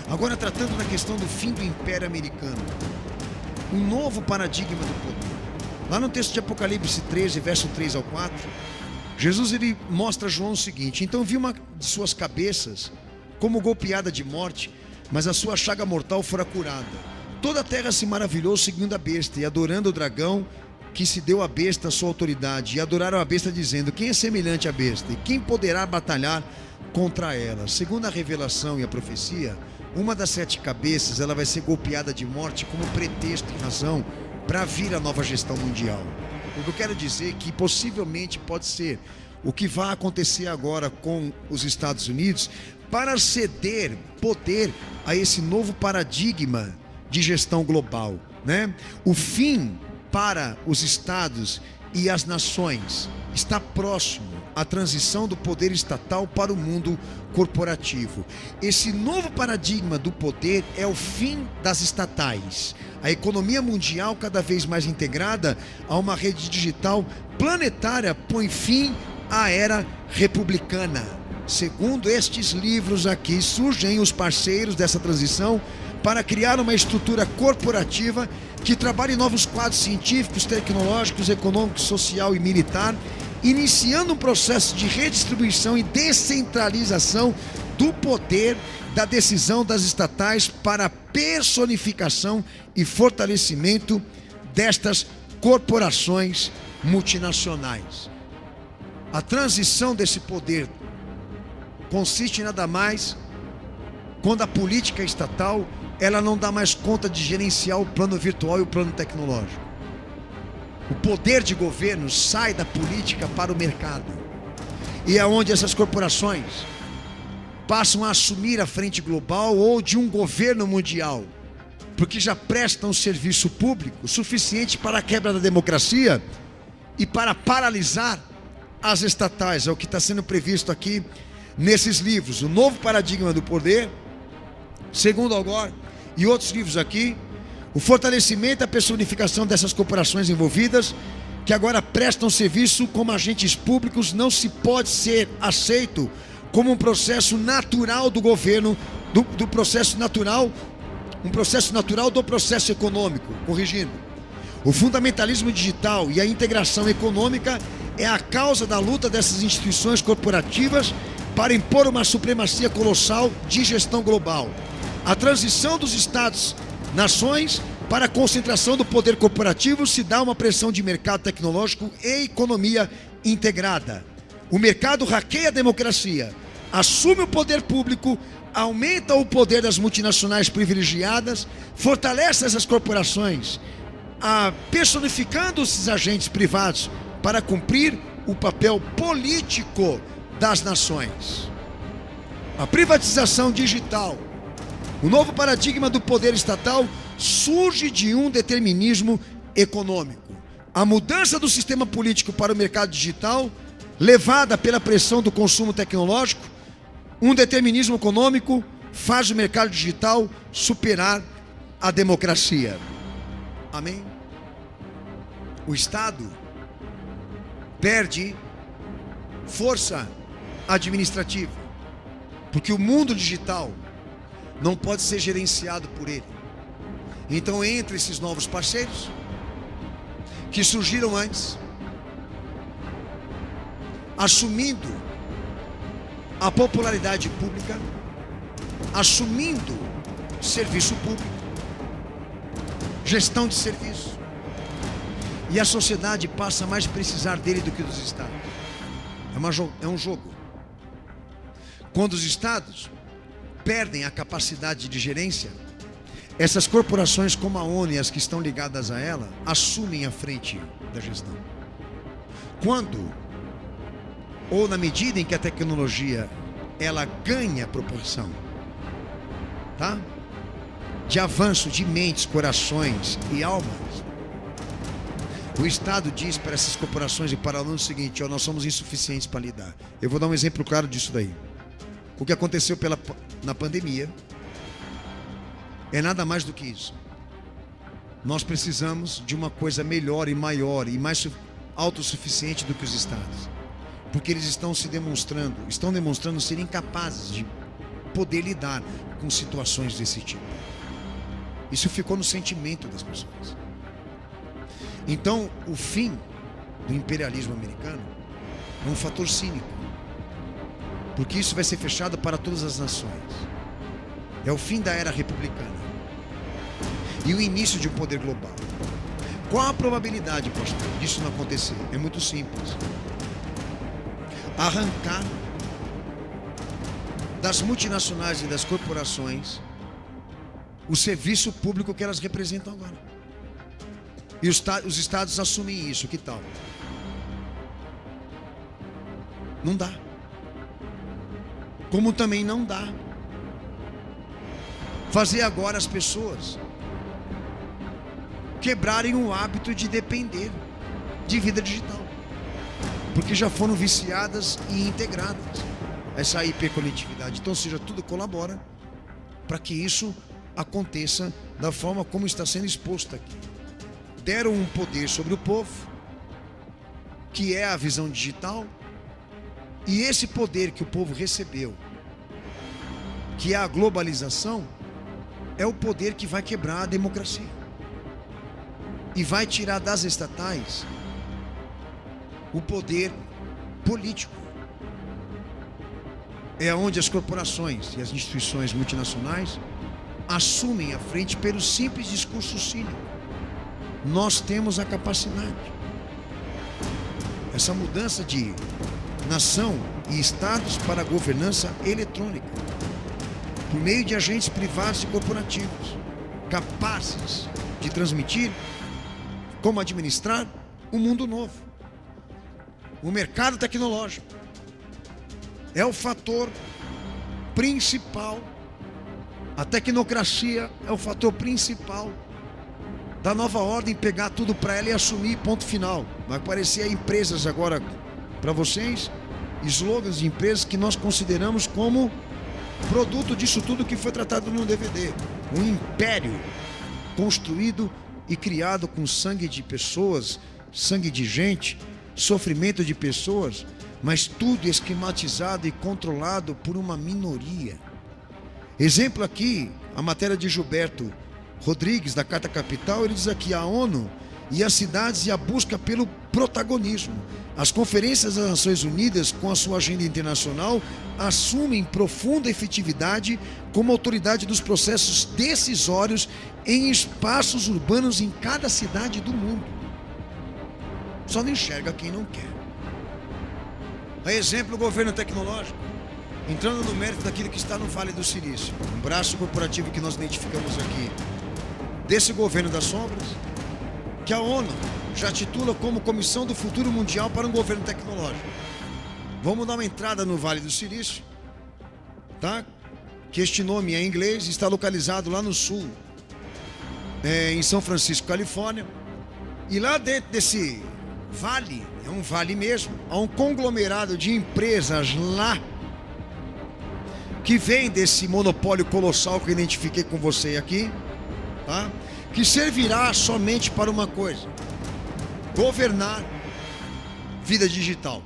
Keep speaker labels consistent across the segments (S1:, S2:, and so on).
S1: Agora, tratando da questão do fim do Império Americano, um novo paradigma do poder. Lá no texto de Apocalipse 13, verso 3 ao 4, Jesus ele mostra a João o seguinte: então vi uma de suas cabeças como golpeada de morte, mas a sua chaga mortal fora curada. Toda a terra se maravilhou seguindo a besta e adorando o dragão, que se deu à besta a sua autoridade, e adoraram a besta dizendo: quem é semelhante à besta e quem poderá batalhar contra ela? Segundo a revelação e a profecia, uma das 7 cabeças ela vai ser golpeada de morte como pretexto e razão para vir a nova gestão mundial. O que eu quero dizer é que possivelmente pode ser o que vai acontecer agora com os Estados Unidos para ceder poder a esse novo paradigma de gestão global, né? O fim para os estados e as nações está próximo, a transição do poder estatal para o mundo corporativo. Esse novo paradigma do poder é o fim das estatais. A economia mundial cada vez mais integrada a uma rede digital planetária põe fim à era republicana. Segundo estes livros aqui, surgem os parceiros dessa transição para criar uma estrutura corporativa que trabalhe em novos quadros científicos, tecnológicos, econômicos, social e militar, iniciando um processo de redistribuição e descentralização do poder da decisão das estatais para a personificação e fortalecimento destas corporações multinacionais. A transição desse poder consiste em nada mais quando a política estatal ela não dá mais conta de gerenciar o plano virtual e o plano tecnológico. O poder de governo sai da política para o mercado. E é onde essas corporações passam a assumir a frente global ou de um governo mundial, porque já prestam serviço público suficiente para a quebra da democracia e para paralisar as estatais. É o que está sendo previsto aqui nesses livros. O novo paradigma do poder, segundo Al Gore e outros livros aqui, o fortalecimento e a personificação dessas corporações envolvidas, que agora prestam serviço como agentes públicos, não se pode ser aceito como um processo natural do governo, do processo natural, um processo natural do processo econômico. Corrigindo, o fundamentalismo digital e a integração econômica é a causa da luta dessas instituições corporativas para impor uma supremacia colossal de gestão global. A transição dos Estados-nações para a concentração do poder corporativo se dá uma pressão de mercado tecnológico e economia integrada. O mercado hackeia a democracia, assume o poder público, aumenta o poder das multinacionais privilegiadas, fortalece essas corporações, personificando esses agentes privados para cumprir o papel político das nações. A privatização digital, o novo paradigma do poder estatal, surge de um determinismo econômico. A mudança do sistema político para o mercado digital, levada pela pressão do consumo tecnológico, um determinismo econômico faz o mercado digital superar a democracia. Amém? O Estado perde força administrativa, porque o mundo digital não pode ser gerenciado por ele. Então, entre esses novos parceiros que surgiram antes, assumindo a popularidade pública, assumindo serviço público, gestão de serviço, e a sociedade passa a mais precisar dele do que dos estados. É um jogo. Quando os estados perdem a capacidade de gerência, essas corporações como a ONU e as que estão ligadas a ela assumem a frente da gestão. Quando ou na medida em que a tecnologia ela ganha proporção, tá? De avanço de mentes, corações e almas, o Estado diz para essas corporações e para alunos o seguinte: nós somos insuficientes para lidar. Eu vou dar um exemplo claro disso daí. O que aconteceu na pandemia é nada mais do que isso. Nós precisamos de uma coisa melhor e maior e mais autossuficiente do que os estados, porque eles estão demonstrando serem incapazes de poder lidar com situações desse tipo. Isso ficou no sentimento das pessoas. Então, o fim do imperialismo americano é um fator cínico, porque isso vai ser fechado para todas as nações. É o fim da era republicana e o início de um poder global. Qual a probabilidade, pastor, disso não acontecer? É muito simples. Arrancar das multinacionais e das corporações o serviço público que elas representam agora. E os estados assumem isso, que tal? Não dá. Como também não dá fazer agora as pessoas quebrarem o hábito de depender de vida digital, porque já foram viciadas e integradas essa hiperconectividade. Então, seja, tudo colabora para que isso aconteça da forma como está sendo exposto aqui. Deram um poder sobre o povo, que é a visão digital, e esse poder que o povo recebeu, que é a globalização, é o poder que vai quebrar a democracia e vai tirar das estatais o poder político. É onde as corporações e as instituições multinacionais assumem a frente pelo simples discurso cínico. Nós temos a capacidade. Essa mudança de nação e estados para a governança eletrônica, por meio de agentes privados e corporativos, capazes de transmitir como administrar um mundo novo. O mercado tecnológico é o fator principal. A tecnocracia é o fator principal da nova ordem, pegar tudo para ela e assumir, ponto final. Vai aparecer empresas agora para vocês, slogans de empresas que nós consideramos como produto disso tudo que foi tratado no DVD. Um império construído e criado com sangue de pessoas, sangue de gente, sofrimento de pessoas, mas tudo esquematizado e controlado por uma minoria. Exemplo aqui, a matéria de Gilberto Rodrigues, da Carta Capital, ele diz aqui: a ONU e as cidades e a busca pelo protagonismo. As conferências das Nações Unidas, com a sua agenda internacional, assumem profunda efetividade como autoridade dos processos decisórios em espaços urbanos em cada cidade do mundo. Só não enxerga quem não quer. A exemplo, o governo tecnológico, entrando no mérito daquilo que está no Vale do Silício, um braço corporativo que nós identificamos aqui, desse governo das sombras, que a ONU já titula como Comissão do Futuro Mundial para um Governo Tecnológico. Vamos dar uma entrada no Vale do Silício, tá? Que este nome é em inglês, está localizado lá no sul, em São Francisco, Califórnia. E lá dentro desse vale, é um vale mesmo, há um conglomerado de empresas lá, que vem desse monopólio colossal que eu identifiquei com você aqui, tá? Que servirá somente para uma coisa: governar vida digital.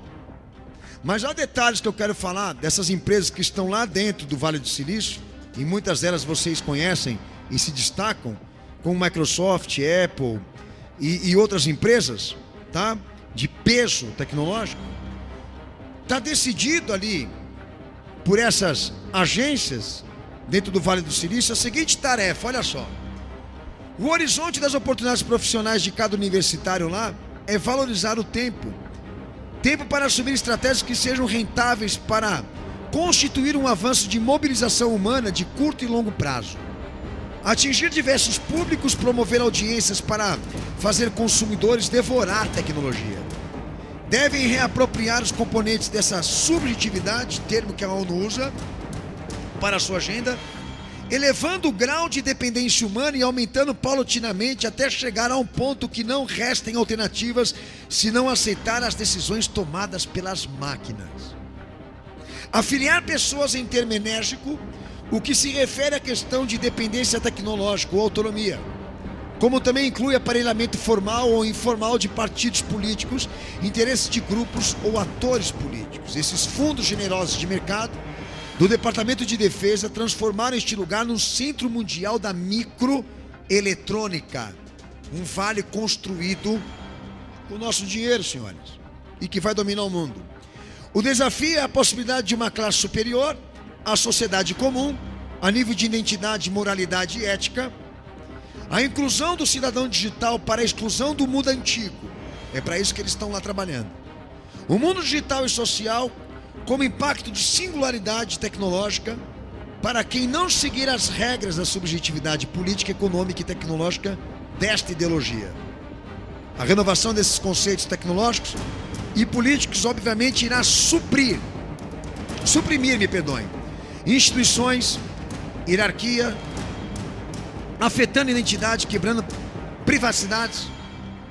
S1: Mas há detalhes que eu quero falar dessas empresas que estão lá dentro do Vale do Silício, e muitas delas vocês conhecem e se destacam, como Microsoft, Apple e outras empresas, tá? De peso tecnológico. Está decidido ali por essas agências dentro do Vale do Silício a seguinte tarefa: olha só, o horizonte das oportunidades profissionais de cada universitário lá é valorizar o tempo para assumir estratégias que sejam rentáveis para constituir um avanço de mobilização humana de curto e longo prazo, atingir diversos públicos, promover audiências para fazer consumidores devorar tecnologia. Devem reapropriar os componentes dessa subjetividade, termo que a ONU usa para a sua agenda, elevando o grau de dependência humana e aumentando paulatinamente até chegar a um ponto que não restem alternativas senão aceitar as decisões tomadas pelas máquinas. Afiliar pessoas em termo enérgico, o que se refere à questão de dependência tecnológica ou autonomia, como também inclui aparelhamento formal ou informal de partidos políticos, interesses de grupos ou atores políticos. Esses fundos generosos de mercado do Departamento de Defesa transformaram este lugar num centro mundial da microeletrônica. Um vale construído com o nosso dinheiro, senhores, e que vai dominar o mundo. O desafio é a possibilidade de uma classe superior à sociedade comum, a nível de identidade, moralidade e ética, a inclusão do cidadão digital para a exclusão do mundo antigo. É para isso que eles estão lá trabalhando. O mundo digital e social como impacto de singularidade tecnológica para quem não seguir as regras da subjetividade política, econômica e tecnológica desta ideologia. A renovação desses conceitos tecnológicos e políticos, obviamente, irá suprimir, instituições, hierarquia, afetando a identidade, quebrando privacidades,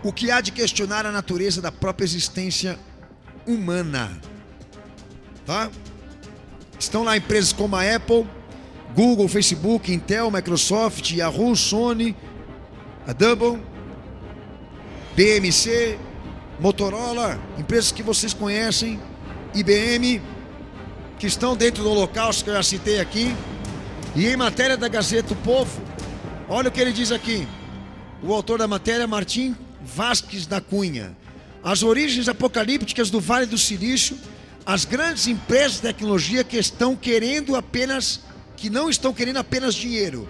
S1: o que há de questionar a natureza da própria existência humana. Tá? Estão lá empresas como a Apple, Google, Facebook, Intel, Microsoft, Yahoo, Sony, a Double, BMC, Motorola, empresas que vocês conhecem, IBM, que estão dentro do holocausto que eu já citei aqui. E em matéria da Gazeta do Povo, olha o que ele diz aqui. O autor da matéria, Martim Vasques da Cunha. As origens apocalípticas do Vale do Silício, as grandes empresas de tecnologia que não estão querendo apenas dinheiro.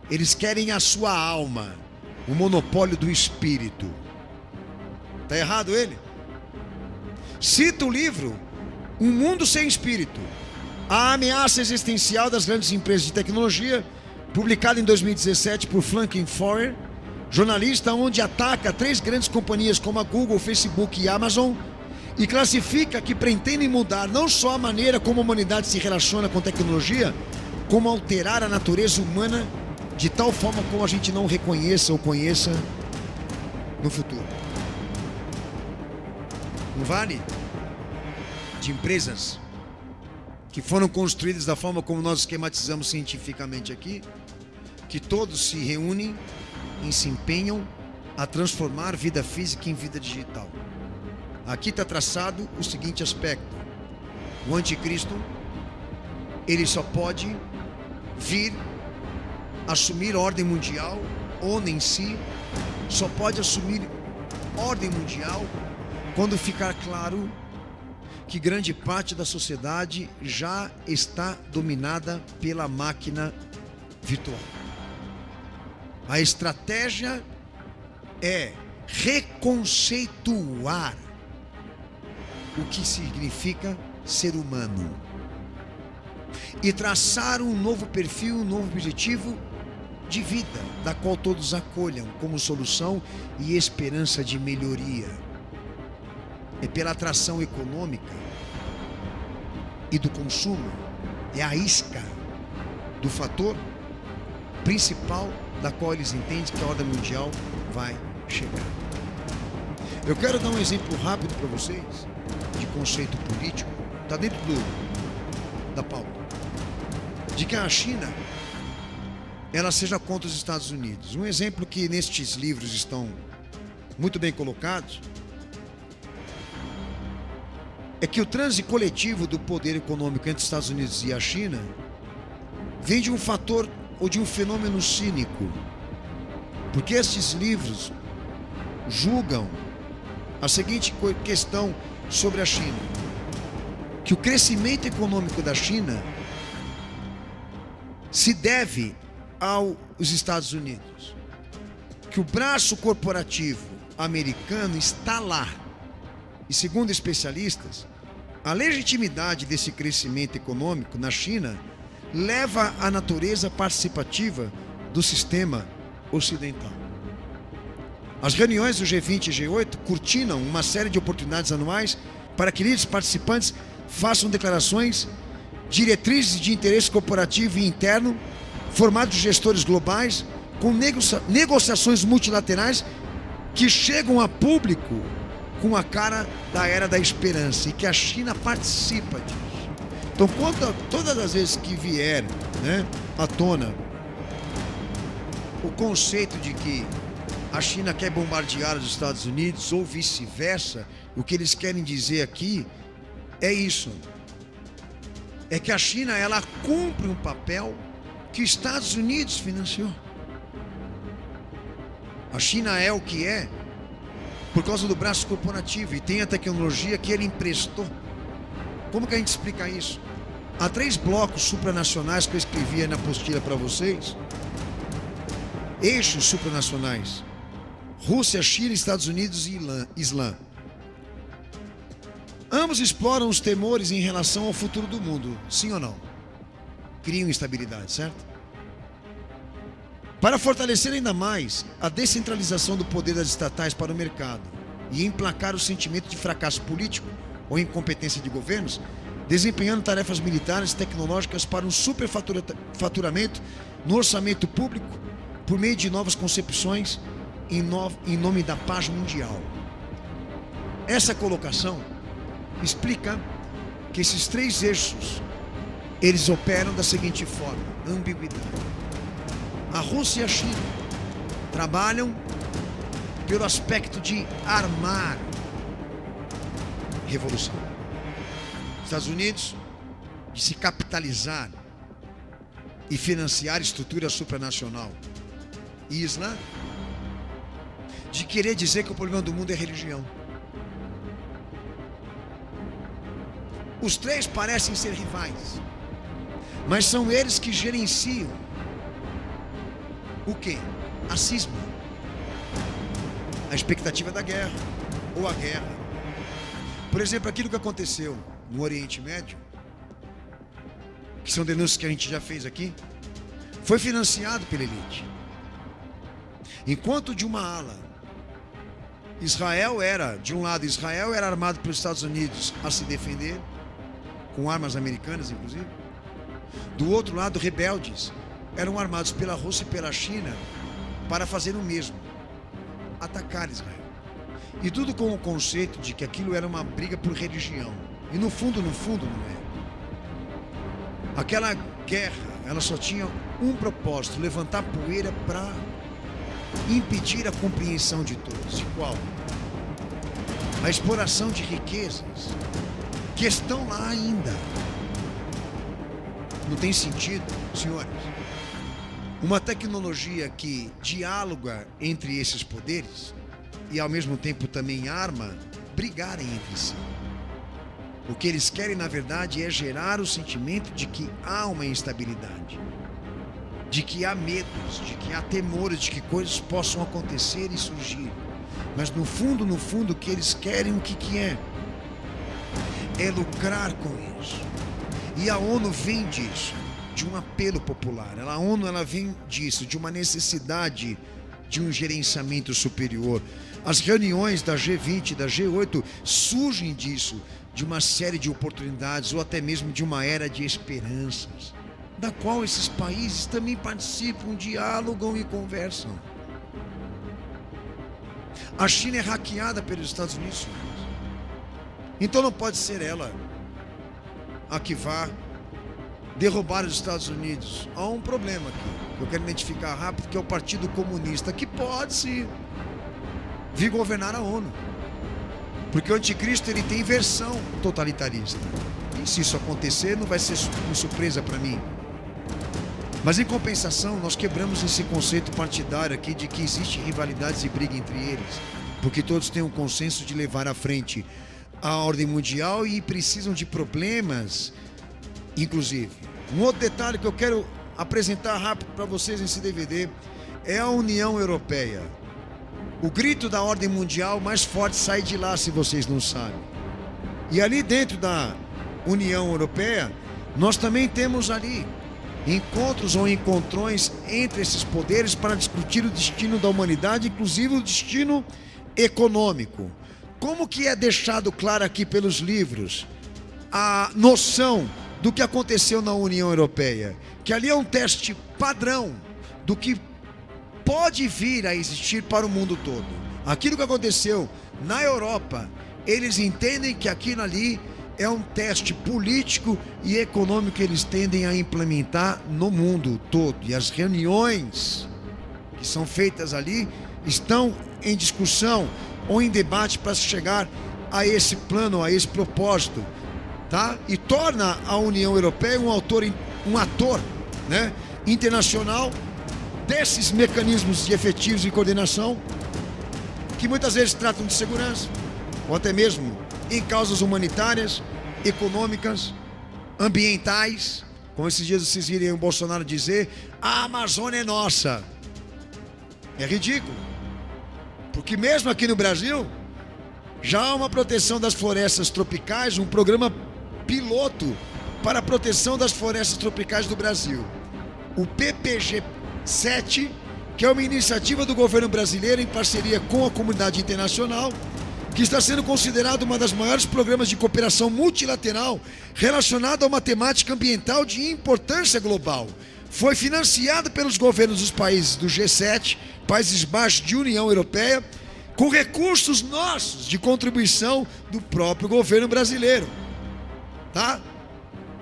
S1: Eles querem a sua alma, o monopólio do espírito. Está errado ele? Cita o livro Um Mundo Sem Espírito, a ameaça existencial das grandes empresas de tecnologia, publicado em 2017 por Frankenfoer, jornalista, onde ataca 3 grandes companhias como a Google, Facebook e Amazon, e classifica que pretendem mudar não só a maneira como a humanidade se relaciona com tecnologia, como alterar a natureza humana de tal forma como a gente não reconheça ou conheça no futuro. Um vale de empresas que foram construídas da forma como nós esquematizamos cientificamente aqui, que todos se reúnem e se empenham a transformar vida física em vida digital. Aqui está traçado o seguinte aspecto: o anticristo, ele só pode vir assumir ordem mundial, ou em si, só pode assumir ordem mundial quando ficar claro que grande parte da sociedade já está dominada pela máquina virtual. A estratégia é reconceituar o que significa ser humano e traçar um novo perfil, um novo objetivo de vida, da qual todos acolham como solução e esperança de melhoria. É pela atração econômica e do consumo, é a isca do fator principal da qual eles entendem que a ordem mundial vai chegar. Eu quero dar um exemplo rápido para vocês de conceito político, está dentro da pauta, de que a China ela seja contra os Estados Unidos. Um exemplo que nestes livros estão muito bem colocados é que o transe coletivo do poder econômico entre os Estados Unidos e a China vem de um fator ou de um fenômeno cínico, porque estes livros julgam a seguinte questão sobre a China: que o crescimento econômico da China se deve aos Estados Unidos, que o braço corporativo americano está lá. E segundo especialistas, a legitimidade desse crescimento econômico na China leva à natureza participativa do sistema ocidental. As reuniões do G20 e G8 cortinam uma série de oportunidades anuais para que líderes participantes façam declarações, diretrizes de interesse corporativo e interno, formados de gestores globais, com negociações multilaterais que chegam a público com a cara da era da esperança, e que a China participa disso. Então, todas as vezes que vier, à tona o conceito de que a China quer bombardear os Estados Unidos ou vice-versa, o que eles querem dizer aqui é isso: é que a China, ela cumpre um papel que os Estados Unidos financiou. A China é o que é por causa do braço corporativo e tem a tecnologia que ele emprestou. Como que a gente explica isso? Há 3 blocos supranacionais que eu escrevi aí na apostila para vocês. Eixos supranacionais: Rússia, China, Estados Unidos e Islã. Ambos exploram os temores em relação ao futuro do mundo, sim ou não? Criam instabilidade, certo? Para fortalecer ainda mais a descentralização do poder das estatais para o mercado e emplacar o sentimento de fracasso político ou incompetência de governos, desempenhando tarefas militares e tecnológicas para um superfaturamento no orçamento público por meio de novas concepções em nome da paz mundial. Essa colocação explica que esses 3 eixos, eles operam da seguinte forma: ambiguidade. A Rússia e a China trabalham pelo aspecto de armar revolução. Estados Unidos, de se capitalizar e financiar estrutura supranacional. E Islã, de querer dizer que o problema do mundo é religião. Os 3 parecem ser rivais, mas são eles que gerenciam o quê? A cisma, a expectativa da guerra ou a guerra. Por exemplo, aquilo que aconteceu no Oriente Médio, que são denúncias que a gente já fez aqui, foi financiado pela elite. Enquanto de uma ala, de um lado, Israel era armado pelos Estados Unidos a se defender, com armas americanas inclusive. Do outro lado, rebeldes eram armados pela Rússia e pela China para fazer o mesmo, atacar Israel. E tudo com o conceito de que aquilo era uma briga por religião. E no fundo não é. Aquela guerra, ela só tinha um propósito: levantar poeira para impedir a compreensão de todos. Qual? A exploração de riquezas que estão lá ainda. Não tem sentido, senhores, uma tecnologia que dialoga entre esses poderes e ao mesmo tempo também arma, brigarem entre si. O que eles querem, na verdade, é gerar o sentimento de que há uma instabilidade, de que há medos, de que há temores, de que coisas possam acontecer e surgir. Mas no fundo, o que eles querem, o que é? É lucrar com isso. E a ONU vem disso, de um apelo popular. A ONU, ela vem disso, de uma necessidade de um gerenciamento superior. As reuniões da G20, da G8 surgem disso, de uma série de oportunidades ou até mesmo de uma era de esperanças, da qual esses países também participam, dialogam e conversam. A China é hackeada pelos Estados Unidos, então não pode ser ela a que vá derrubar os Estados Unidos. Há um problema aqui, que eu quero identificar rápido, que é o Partido Comunista, que pode sim vir governar a ONU, porque o anticristo, ele tem versão totalitarista, e se isso acontecer não vai ser uma surpresa para mim. Mas em compensação, nós quebramos esse conceito partidário aqui de que existe rivalidades e briga entre eles, porque todos têm um consenso de levar à frente a ordem mundial e precisam de problemas, inclusive. Um outro detalhe que eu quero apresentar rápido para vocês nesse DVD é a União Europeia. O grito da ordem mundial mais forte sai de lá, se vocês não sabem. E ali dentro da União Europeia, nós também temos ali encontros ou encontrões entre esses poderes para discutir o destino da humanidade, inclusive o destino econômico. Como que é deixado claro aqui pelos livros a noção do que aconteceu na União Europeia? Que ali é um teste padrão do que pode vir a existir para o mundo todo. Aquilo que aconteceu na Europa, eles entendem que aquilo ali é um teste político e econômico que eles tendem a implementar no mundo todo. E as reuniões que são feitas ali estão em discussão ou em debate para chegar a esse plano, a esse propósito tá? E torna a União Europeia um ator, né, internacional desses mecanismos de efetivos de coordenação que muitas vezes tratam de segurança ou até mesmo em causas humanitárias, econômicas, ambientais. Como esses dias vocês viram o Bolsonaro dizer: a Amazônia é nossa. É ridículo, porque mesmo aqui no Brasil já há uma proteção das florestas tropicais, um programa piloto para a proteção das florestas tropicais do Brasil, o PPG-7, que é uma iniciativa do governo brasileiro em parceria com a comunidade internacional, que está sendo considerado uma das maiores programas de cooperação multilateral relacionado a uma temática ambiental de importância global. Foi financiado pelos governos dos países do G7, Países Baixos de União Europeia, com recursos nossos de contribuição do próprio governo brasileiro, tá?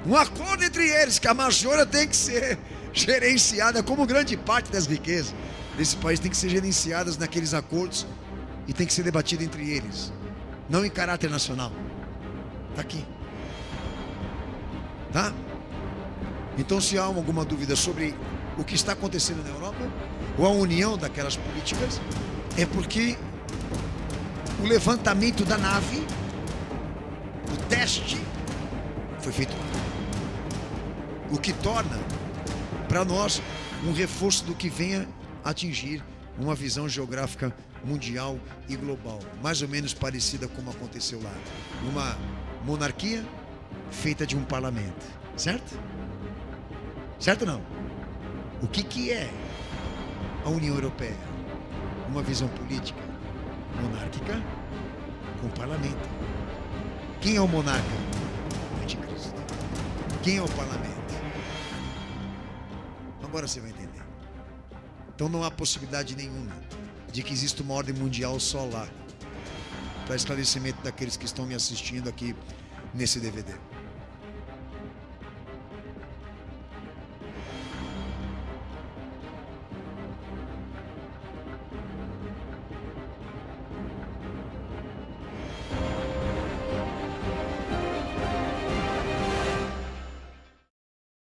S1: Um acordo entre eles, que a Amazônia tem que ser gerenciada, como grande parte das riquezas desse país tem que ser gerenciadas naqueles acordos e tem que ser debatido entre eles, não em caráter nacional. Tá aqui, tá? Então, se há alguma dúvida sobre o que está acontecendo na Europa, ou a união daquelas políticas, é porque o levantamento da nave, o teste, foi feito lá. O que torna para nós um reforço do que venha atingir uma visão geográfica mundial e global, mais ou menos parecida como aconteceu lá. Uma monarquia feita de um parlamento, certo? Certo ou não? O que é a União Europeia? Uma visão política monárquica com parlamento. Quem é o monarca? O anticristo. Quem é o parlamento? Agora você vai entender. Então não há possibilidade nenhuma de que exista uma ordem mundial só lá, para esclarecimento daqueles que estão me assistindo aqui nesse DVD.